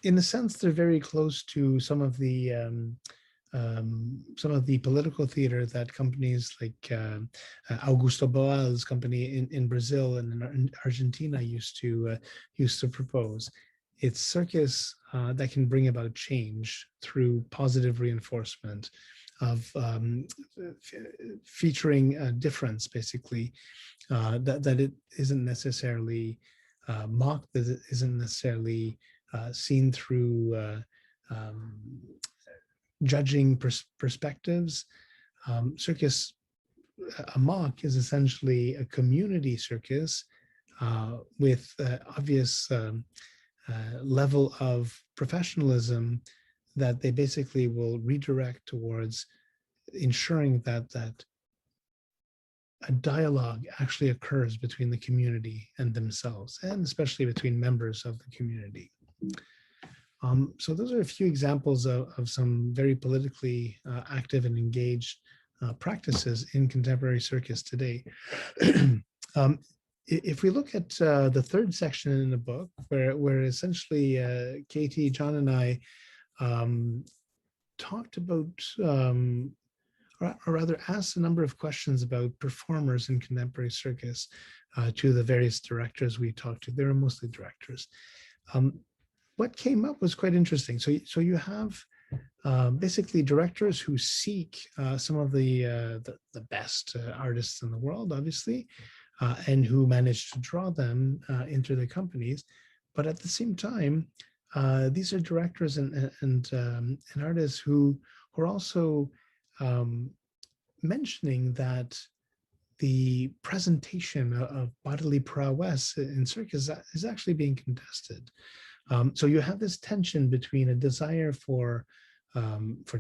in a sense, they're very close to some of the political theater that companies like Augusto Boal's company in Brazil and in Argentina used to propose. It's circus that can bring about change through positive reinforcement of featuring a difference, basically, that it isn't necessarily mocked, that it isn't necessarily seen through judging perspectives. Circus, a mock, is essentially a community circus with obvious level of professionalism that they basically will redirect towards ensuring that a dialogue actually occurs between the community and themselves, and especially between members of the community. So those are a few examples of some very politically active and engaged practices in contemporary circus today. If we look at the third section in the book, where essentially Katie, John, and I talked about, or rather asked a number of questions about performers in contemporary circus to the various directors we talked to. They were mostly directors. What came up was quite interesting. So you have basically directors who seek some of the best artists in the world, obviously, and who manage to draw them into their companies. But at the same time, these are directors and artists who are also mentioning that the presentation of bodily prowess in circus is actually being contested. So you have this tension between a desire for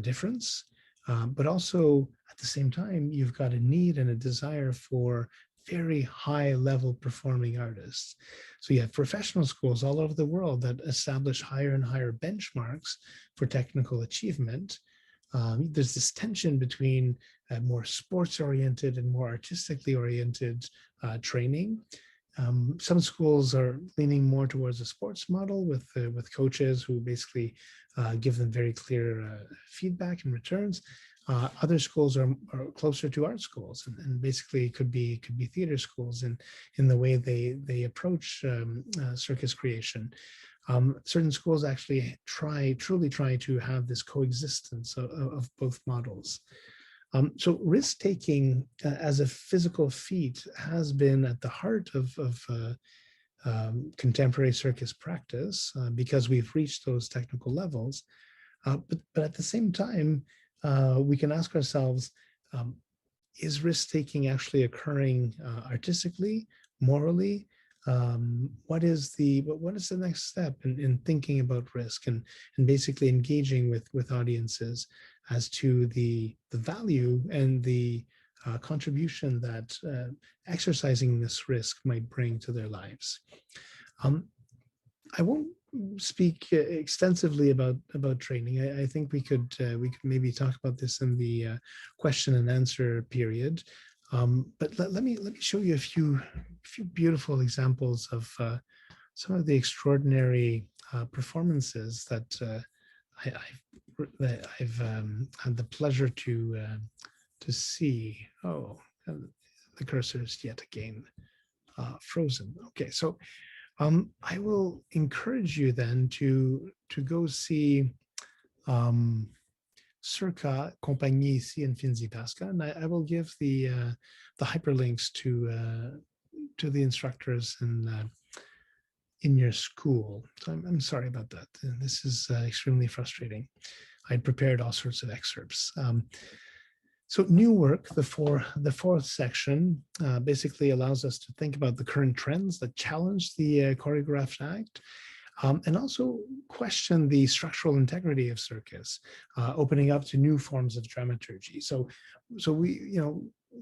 difference, but also at the same time, you've got a need and a desire for very high level performing artists. So you have professional schools all over the world that establish higher and higher benchmarks for technical achievement. There's this tension between more sports oriented and more artistically oriented training. Some schools are leaning more towards a sports model with coaches who basically give them very clear feedback and returns. Other schools are closer to art schools, and basically could be theater schools in the way they approach circus creation. Certain schools actually truly try to have this coexistence of both models. So risk-taking as a physical feat has been at the heart of contemporary circus practice because we've reached those technical levels. But at the same time, we can ask ourselves, is risk-taking actually occurring artistically, morally? What is the next step in thinking about risk and basically engaging with audiences as to the value and the contribution that exercising this risk might bring to their lives? I won't speak extensively about training. I think we could maybe talk about this in the question and answer period. But let me show you a few beautiful examples of some of the extraordinary performances that I've had the pleasure to see. Oh, the cursor is yet again frozen. Okay, so I will encourage you then to go see Circa Compagnie ici in Finzi-Pasca, and I will give the hyperlinks to the instructors in your school. So I'm sorry about that. This is extremely frustrating. I'd prepared all sorts of excerpts. So new work, the fourth section, basically allows us to think about the current trends that challenge the choreographed act, and also question the structural integrity of circus, opening up to new forms of dramaturgy. So we,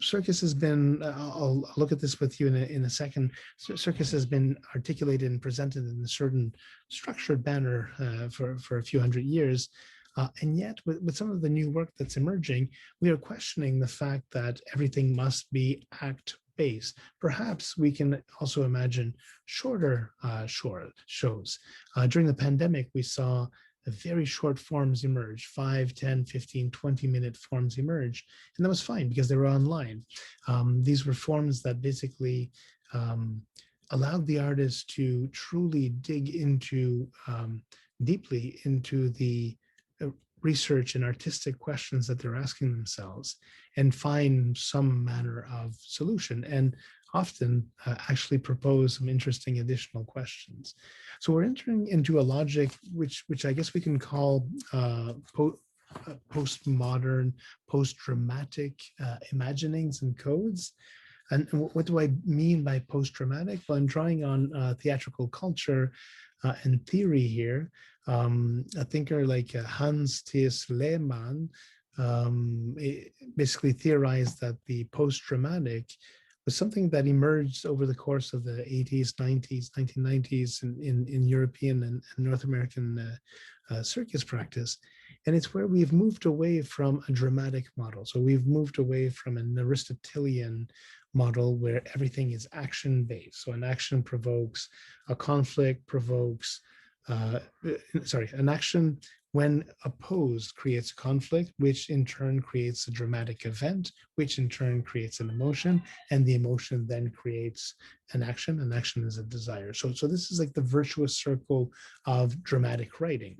circus has been, I'll look at this with you in a second. Circus has been articulated and presented in a certain structured manner for a few hundred years. And yet, with some of the new work that's emerging, we are questioning the fact that everything must be act base. Perhaps we can also imagine shorter shows. During the pandemic, we saw very short forms emerge, 5, 10, 15, 20-minute forms emerge. And that was fine because they were online. These were forms that basically allowed the artists to truly dig into deeply into the research and artistic questions that they're asking themselves and find some manner of solution, and often actually propose some interesting additional questions. So we're entering into a logic which I guess we can call postmodern, post-dramatic imaginings and codes. And what do I mean by post-dramatic? Well, I'm drawing on theatrical culture and theory here. A thinker like Hans Thies Lehmann basically theorized that the post-dramatic was something that emerged over the course of the 80s, 90s, 1990s in European and North American circus practice. And it's where we've moved away from a dramatic model. So we've moved away from an Aristotelian model where everything is action-based. So an action provokes, a conflict provokes, an action when opposed creates conflict, which in turn creates a dramatic event, which in turn creates an emotion, and the emotion then creates an action. An action is a desire. So this is like the virtuous circle of dramatic writing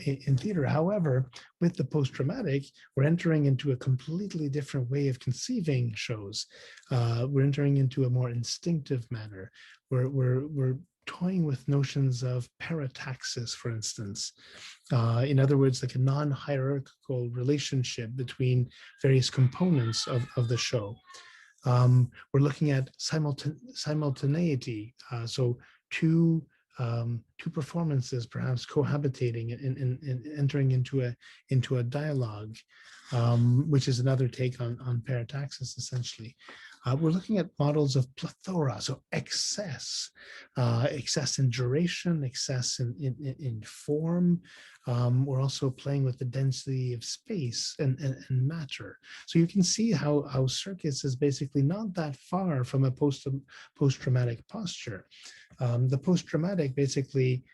in theater. However, with the post-dramatic, we're entering into a completely different way of conceiving shows. We're entering into a more instinctive manner. We're toying with notions of parataxis, for instance. In other words, like a non-hierarchical relationship between various components of the show. We're looking at simultaneity. So two performances perhaps cohabitating and entering into a dialogue, which is another take on parataxis, essentially. We're looking at models of plethora, so excess in duration, excess in form. We're also playing with the density of space and matter. So you can see how circus is basically not that far from a post-dramatic posture. The post-dramatic basically,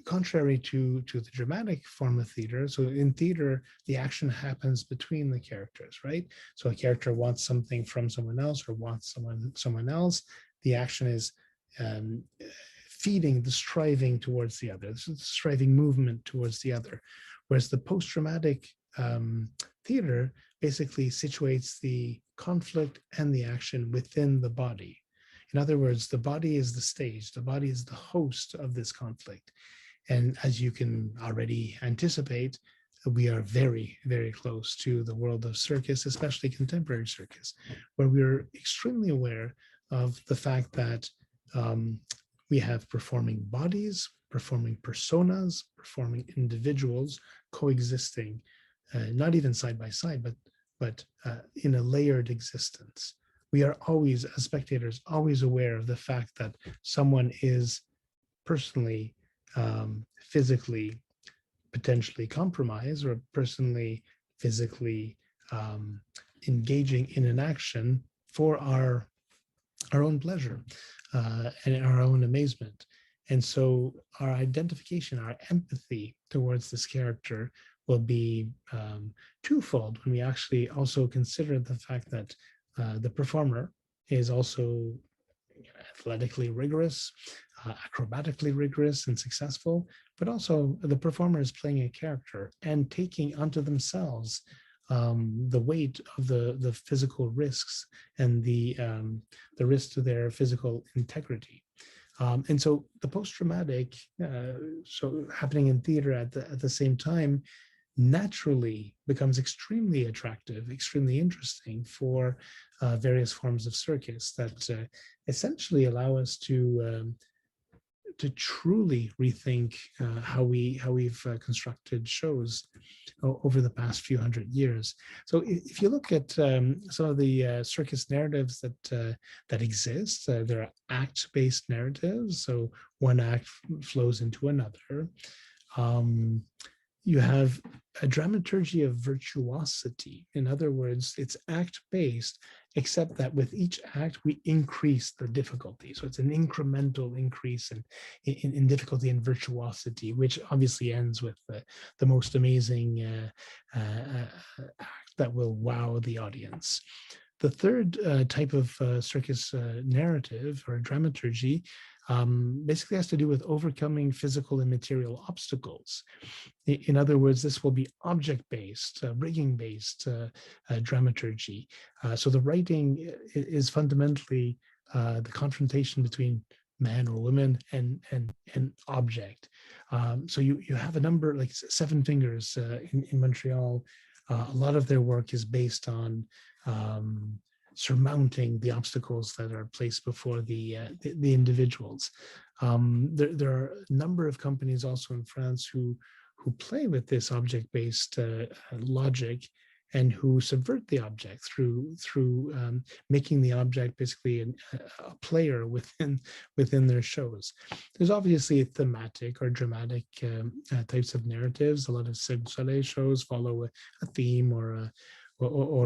contrary to the dramatic form of theater, so in theater, the action happens between the characters, right? So a character wants something from someone else or wants someone else. The action is feeding the striving towards the other, the striving movement towards the other. Whereas the post-dramatic theater basically situates the conflict and the action within the body. In other words, the body is the stage, the body is the host of this conflict. And as you can already anticipate, we are very, very close to the world of circus, especially contemporary circus, where we're extremely aware of the fact that we have performing bodies, performing personas, performing individuals coexisting, not even side by side, but in a layered existence. We are always, as spectators, always aware of the fact that someone is personally, physically, potentially compromised, or personally, physically engaging in an action for our own pleasure and our own amazement. And so our identification, our empathy towards this character will be twofold when we actually also consider the fact that the performer is also athletically rigorous, acrobatically rigorous and successful, but also the performer is playing a character and taking onto themselves the weight of the physical risks and the risk to their physical integrity. And so the post-traumatic, so happening in theater at the same time, naturally becomes extremely attractive, extremely interesting for various forms of circus that essentially allow us to truly rethink how we've constructed shows over the past few hundred years. So if you look at some of the circus narratives that exist, there are act-based narratives. So one act flows into another. you have a dramaturgy of virtuosity. In other words, it's act-based, except that with each act, we increase the difficulty. So it's an incremental increase in difficulty and virtuosity, which obviously ends with the most amazing act that will wow the audience. The third type of circus narrative or dramaturgy basically has to do with overcoming physical and material obstacles. In other words, this will be object-based, rigging-based dramaturgy. So the writing is fundamentally the confrontation between man or woman and object. So you have a number, like Seven Fingers in Montreal. A lot of their work is based on surmounting the obstacles that are placed before the individuals. There are a number of companies also in France who play with this object-based logic and who subvert the object through making the object basically a player within their shows. There's obviously thematic or dramatic types of narratives. A lot of Cirque du Soleil shows follow a theme or a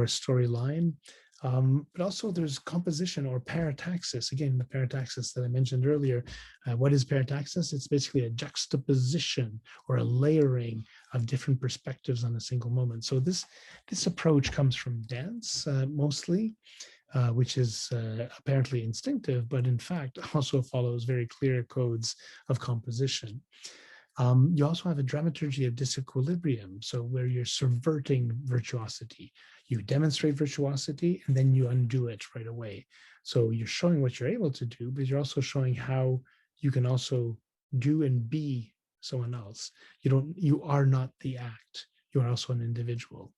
storyline. But also there's composition or parataxis. Again, the parataxis that I mentioned earlier. What is parataxis? It's basically a juxtaposition or a layering of different perspectives on a single moment. So this approach comes from dance mostly, which is apparently instinctive, but in fact also follows very clear codes of composition. You also have a dramaturgy of disequilibrium, so where you're subverting virtuosity. You demonstrate virtuosity and then you undo it right away. So you're showing what you're able to do, but you're also showing how you can also do and be someone else. You are not the act. You are also an individual.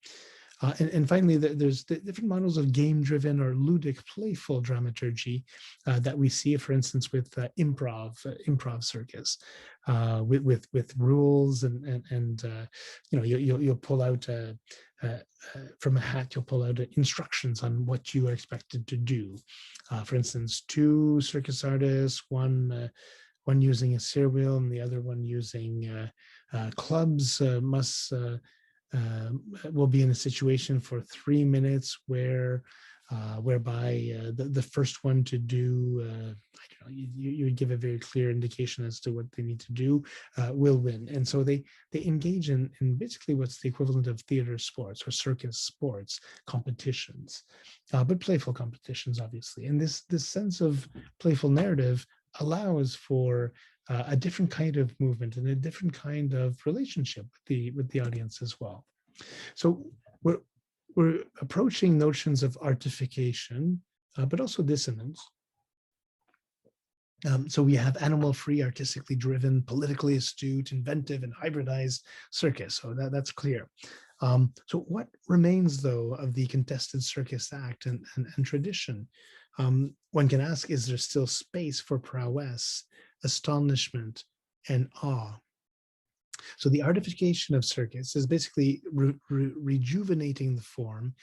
And finally, there's the different models of game-driven or ludic, playful dramaturgy that we see, for instance, with improv circus, with rules and you'll pull out from a hat, you'll pull out instructions on what you are expected to do. For instance, two circus artists, one using a steer wheel and the other one using clubs, will be in a situation for 3 minutes whereby the first one to do, I don't know, you would give a very clear indication as to what they need to do, will win. And so they engage in basically what's the equivalent of theater sports or circus sports competitions, but playful competitions, obviously. And this sense of playful narrative allows for a different kind of movement and a different kind of relationship with the audience as well. So we're approaching notions of artification, but also dissonance. So we have animal-free, artistically driven, politically astute, inventive, and hybridized circus. So that's clear. So what remains, though, of the contested circus act and tradition? One can ask, is there still space for prowess, astonishment, and awe? So the artification of circus is basically rejuvenating the form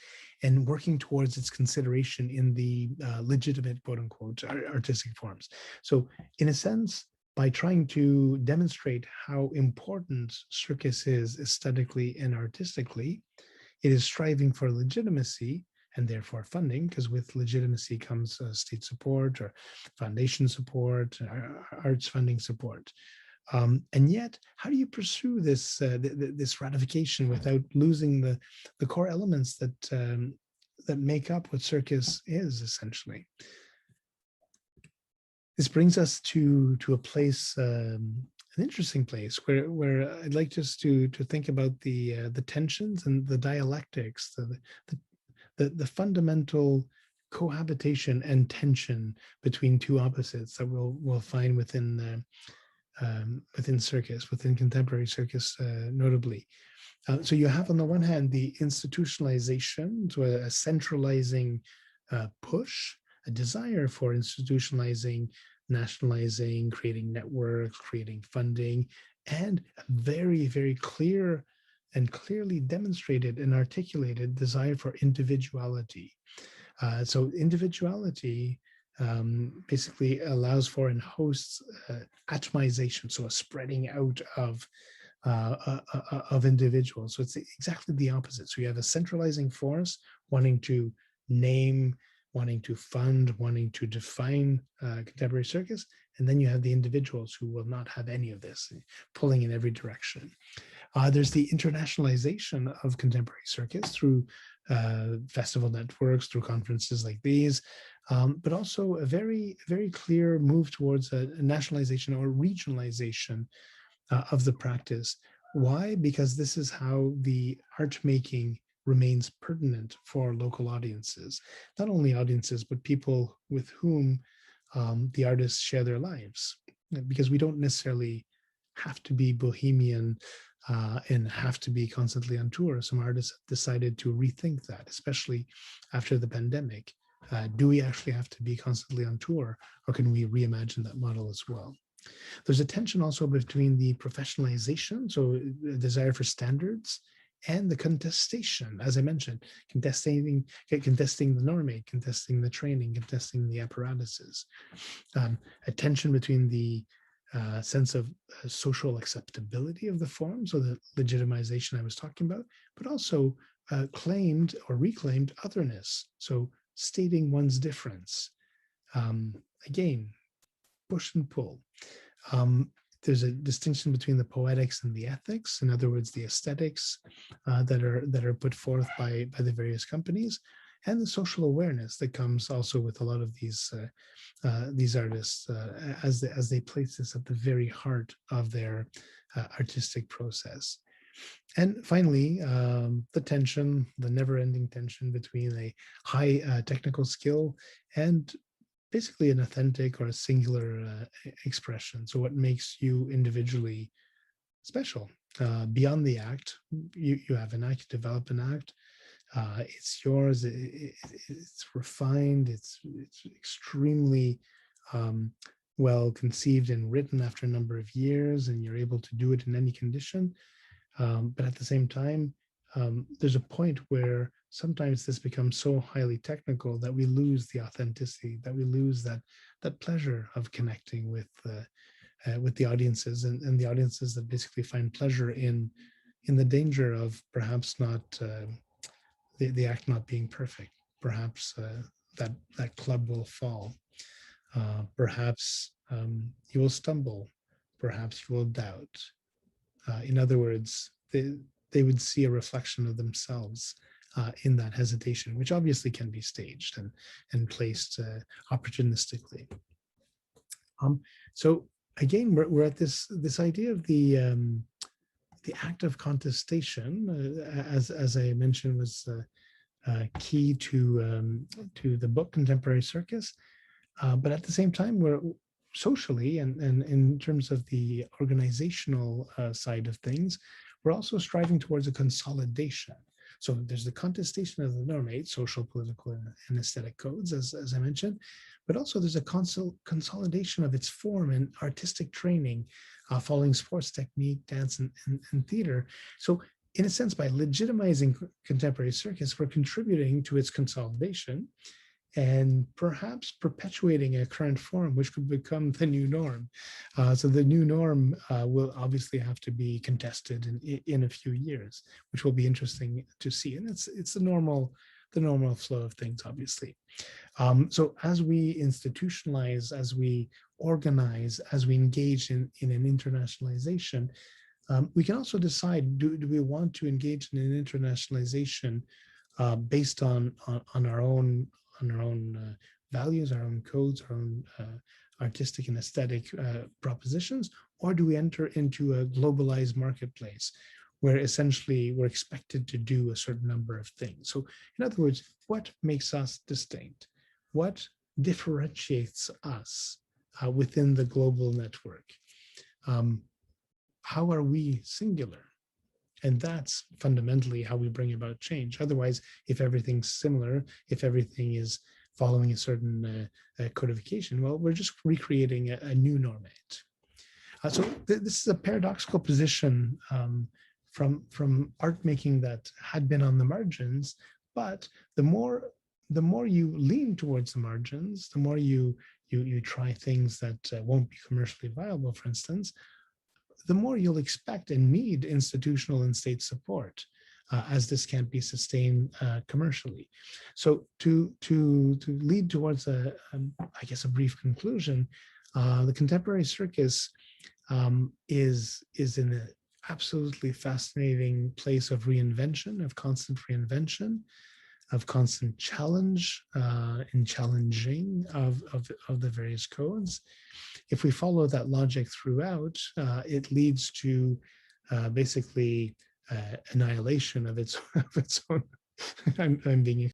and working towards its consideration in the legitimate, quote unquote, artistic forms. So in a sense, by trying to demonstrate how important circus is aesthetically and artistically, it is striving for legitimacy and therefore funding, because with legitimacy comes state support or foundation support, arts funding support. And yet, how do you pursue this this ratification without losing the core elements that make up what circus is, essentially? This brings us to a place, an interesting place, where I'd like just to think about the tensions and the dialectics, the fundamental cohabitation and tension between two opposites that we'll find within circus, within contemporary circus, notably. So you have on the one hand the institutionalization, so a centralizing push, a desire for institutionalizing, nationalizing, creating networks, creating funding, and a very, very clear and clearly demonstrated and articulated desire for individuality. So individuality basically allows for and hosts atomization, so a spreading out of of individuals. So it's exactly the opposite. So you have a centralizing force wanting to name, wanting to fund, wanting to define contemporary circus, and then you have the individuals who will not have any of this, pulling in every direction. There's the internationalization of contemporary circus through festival networks, through conferences like these, but also a very, very clear move towards a nationalization or regionalization of the practice. Why? Because this is how the art making remains pertinent for local audiences, not only audiences, but people with whom the artists share their lives. Because we don't necessarily have to be bohemian and have to be constantly on tour. Some artists have decided to rethink that, especially after the pandemic. Do we actually have to be constantly on tour, or can we reimagine that model as well? There's a tension also between the professionalization, so a desire for standards, and the contestation, as I mentioned, contesting the normate, contesting the training, contesting the apparatuses. A tension between the sense of social acceptability of the form, so the legitimization I was talking about, but also claimed or reclaimed otherness, so stating one's difference. Again, push and pull. There's a distinction between the poetics and the ethics. In other words, the aesthetics that are put forth by the various companies, and the social awareness that comes also with a lot of these artists as they place this at the very heart of their artistic process. And finally, the tension, the never-ending tension between a high technical skill and basically an authentic or a singular expression. So what makes you individually special? Beyond the act, you have an act, you develop an act. It's yours. It's refined. It's extremely well conceived and written after a number of years, and you're able to do it in any condition. But at the same time, there's a point where sometimes this becomes so highly technical that we lose the authenticity, that we lose that pleasure of connecting with the audiences, and the audiences that basically find pleasure in the danger of perhaps not the act not being perfect. Perhaps that club will fall. Perhaps you will stumble. Perhaps you will doubt. In other words, they would see a reflection of themselves in that hesitation, which obviously can be staged and placed opportunistically. So again, we're at this idea of the act of contestation, as I mentioned, was key to the book Contemporary Circus. But at the same time, we're socially and in terms of the organizational side of things, we're also striving towards a consolidation. So there's the contestation of the normate, social, political, and aesthetic codes, as I mentioned, but also there's a consolidation of its form and artistic training, following sports technique, dance, and theater. So in a sense, by legitimizing contemporary circus, we're contributing to its consolidation and perhaps perpetuating a current form, which could become the new norm. So the new norm will obviously have to be contested in a few years, which will be interesting to see. And it's the normal flow of things, obviously. So as we institutionalize, as we organize, as we engage in an internationalization, we can also decide, do we want to engage in an internationalization based on our own values, our own codes, our own artistic and aesthetic propositions, or do we enter into a globalized marketplace where essentially we're expected to do a certain number of things? So in other words, what makes us distinct? What differentiates us within the global network? How are we singular? And that's fundamentally how we bring about change. Otherwise, if everything's similar, if everything is following a certain codification, well, we're just recreating a new normate. So this is a paradoxical position from art making that had been on the margins, but the more you lean towards the margins, the more you try things that won't be commercially viable, for instance, the more you'll expect and need institutional and state support, as this can't be sustained commercially. So to lead towards I guess, a brief conclusion, the contemporary circus is in an absolutely fascinating place of reinvention, of constant reinvention, of constant challenge and challenging of the various codes. If we follow that logic throughout, it leads to basically annihilation of its own. I'm being